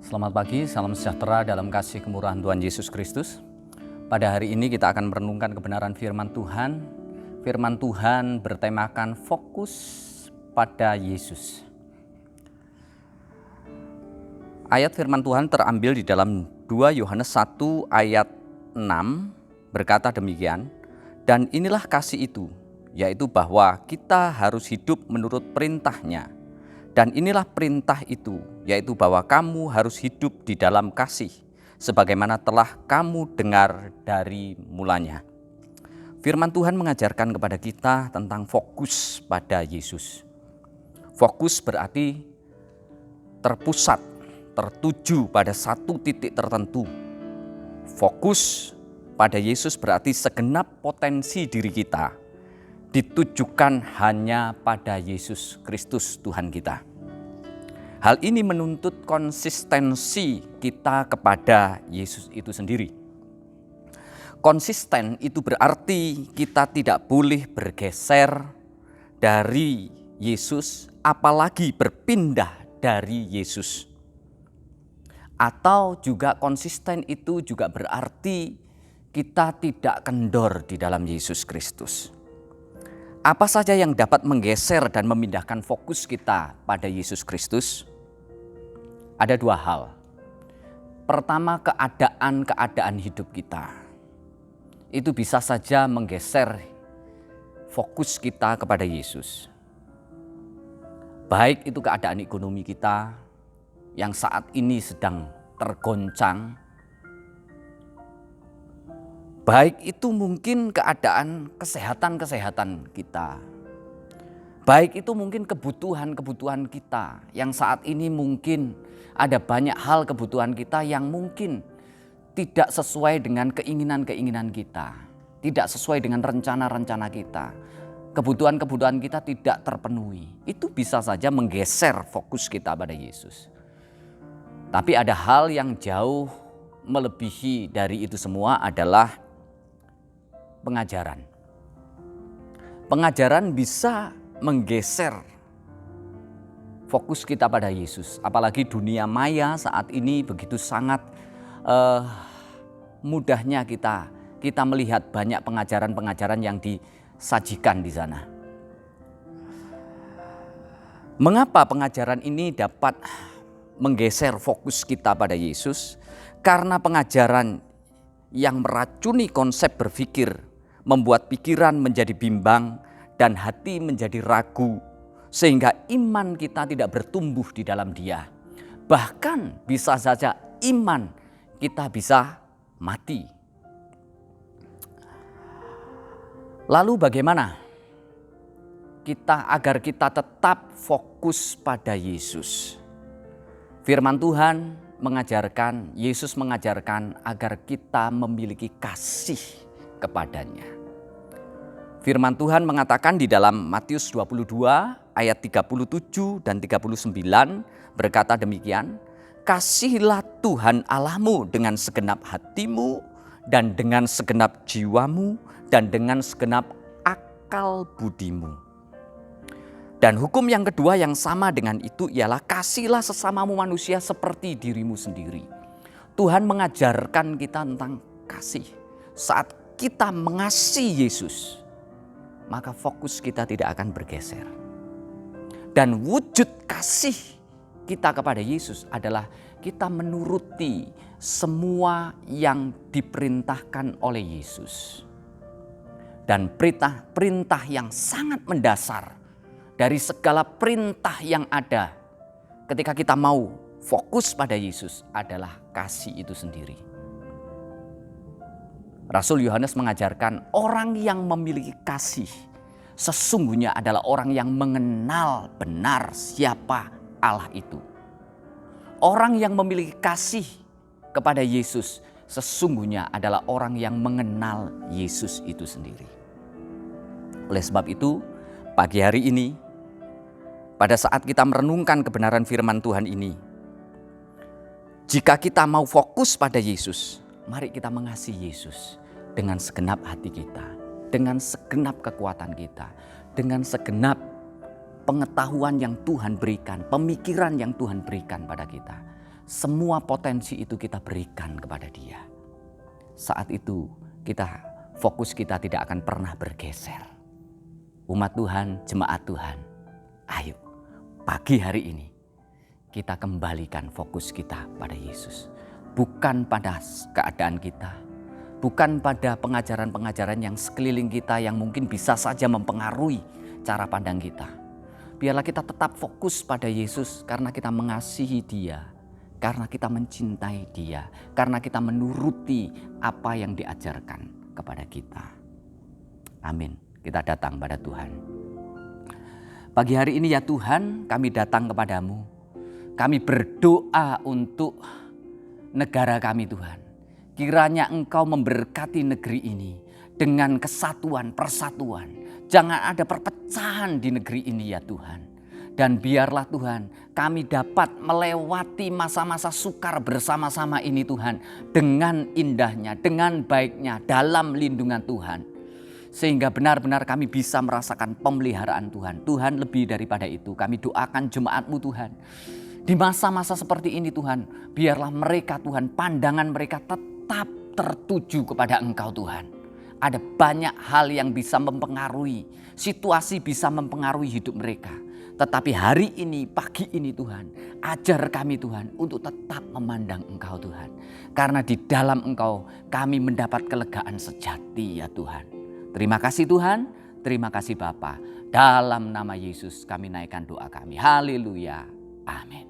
Selamat pagi, salam sejahtera dalam kasih kemurahan Tuhan Yesus Kristus. Pada hari ini kita akan merenungkan kebenaran firman Tuhan. Firman Tuhan bertemakan fokus pada Yesus. Ayat firman Tuhan terambil di dalam 2 Yohanes 1 ayat 6 berkata demikian, "Dan inilah kasih itu, yaitu bahwa kita harus hidup menurut perintah-Nya. Dan inilah perintah itu, yaitu bahwa kamu harus hidup di dalam kasih, sebagaimana telah kamu dengar dari mulanya." Firman Tuhan mengajarkan kepada kita tentang fokus pada Yesus. Fokus berarti terpusat, tertuju pada satu titik tertentu. Fokus pada Yesus berarti segenap potensi diri kita ditujukan hanya pada Yesus Kristus Tuhan kita. Hal ini menuntut konsistensi kita kepada Yesus itu sendiri. Konsisten itu berarti kita tidak boleh bergeser dari Yesus, apalagi berpindah dari Yesus. Atau juga konsisten itu juga berarti kita tidak kendor di dalam Yesus Kristus. Apa saja yang dapat menggeser dan memindahkan fokus kita pada Yesus Kristus? Ada dua hal. Pertama, keadaan hidup kita. Itu bisa saja menggeser fokus kita kepada Yesus. Baik itu keadaan ekonomi kita yang saat ini sedang tergoncang. Baik itu mungkin keadaan kesehatan kita. Baik itu mungkin kebutuhan kita yang saat ini mungkin ada banyak hal kebutuhan kita yang mungkin tidak sesuai dengan keinginan-keinginan kita. Tidak sesuai dengan rencana-rencana kita. Kebutuhan-kebutuhan kita tidak terpenuhi. Itu bisa saja menggeser fokus kita pada Yesus. Tapi ada hal yang jauh melebihi dari itu semua adalah pengajaran. Pengajaran bisa menggeser fokus kita pada Yesus. Apalagi dunia maya saat ini begitu sangat mudahnya kita melihat banyak pengajaran-pengajaran yang disajikan di sana. Mengapa pengajaran ini dapat menggeser fokus kita pada Yesus? Karena pengajaran yang meracuni konsep berpikir, membuat pikiran menjadi bimbang dan hati menjadi ragu, sehingga iman kita tidak bertumbuh di dalam Dia. Bahkan bisa saja iman kita bisa mati. Lalu bagaimana agar kita tetap fokus pada Yesus? Firman Tuhan mengajarkan, Yesus mengajarkan agar kita memiliki kasih kepadanya. Firman Tuhan mengatakan di dalam Matius 22 ayat 37 dan 39 berkata demikian, "Kasihilah Tuhan Allahmu dengan segenap hatimu dan dengan segenap jiwamu dan dengan segenap akal budimu." Dan hukum yang kedua yang sama dengan itu ialah kasihilah sesamamu manusia seperti dirimu sendiri. Tuhan mengajarkan kita tentang kasih. Saat kita mengasihi Yesus, maka fokus kita tidak akan bergeser. Dan wujud kasih kita kepada Yesus adalah kita menuruti semua yang diperintahkan oleh Yesus. Dan perintah yang sangat mendasar dari segala perintah yang ada ketika kita mau fokus pada Yesus adalah kasih itu sendiri. Rasul Yohanes mengajarkan orang yang memiliki kasih sesungguhnya adalah orang yang mengenal benar siapa Allah itu. Orang yang memiliki kasih kepada Yesus sesungguhnya adalah orang yang mengenal Yesus itu sendiri. Oleh sebab itu, pagi hari ini, pada saat kita merenungkan kebenaran firman Tuhan ini, jika kita mau fokus pada Yesus, mari kita mengasihi Yesus dengan segenap hati kita, dengan segenap kekuatan kita, dengan segenap pengetahuan yang Tuhan berikan, pemikiran yang Tuhan berikan pada kita. semua potensi itu kita berikan kepada Dia. Saat itu fokus kita tidak akan pernah bergeser. Umat Tuhan, jemaat Tuhan, ayo pagi hari ini kita kembalikan fokus kita pada Yesus. Bukan pada keadaan kita, bukan pada pengajaran-pengajaran yang sekeliling kita yang mungkin bisa saja mempengaruhi cara pandang kita. Biarlah kita tetap fokus pada Yesus karena kita mengasihi Dia, karena kita mencintai Dia, karena kita menuruti apa yang diajarkan kepada kita. Amin. Kita datang pada Tuhan. Pagi hari ini ya Tuhan, kami datang kepadamu. Kami berdoa untuk negara kami Tuhan. Kiranya Engkau memberkati negeri ini dengan kesatuan, persatuan. Jangan ada perpecahan di negeri ini ya Tuhan. Dan biarlah Tuhan kami dapat melewati masa-masa sukar bersama-sama ini Tuhan. Dengan indahnya, dengan baiknya dalam lindungan Tuhan. Sehingga benar-benar kami bisa merasakan pemeliharaan Tuhan. Tuhan lebih daripada itu kami doakan jemaat-Mu Tuhan. Di masa-masa seperti ini Tuhan, biarlah mereka Tuhan, pandangan mereka tetap tertuju kepada Engkau Tuhan. Ada banyak hal yang bisa mempengaruhi, situasi bisa mempengaruhi hidup mereka. Tetapi hari ini, pagi ini Tuhan, ajar kami Tuhan untuk tetap memandang Engkau Tuhan. Karena di dalam Engkau kami mendapat kelegaan sejati ya Tuhan. Terima kasih Tuhan, terima kasih Bapa. Dalam nama Yesus kami naikkan doa kami. Haleluya. Amin.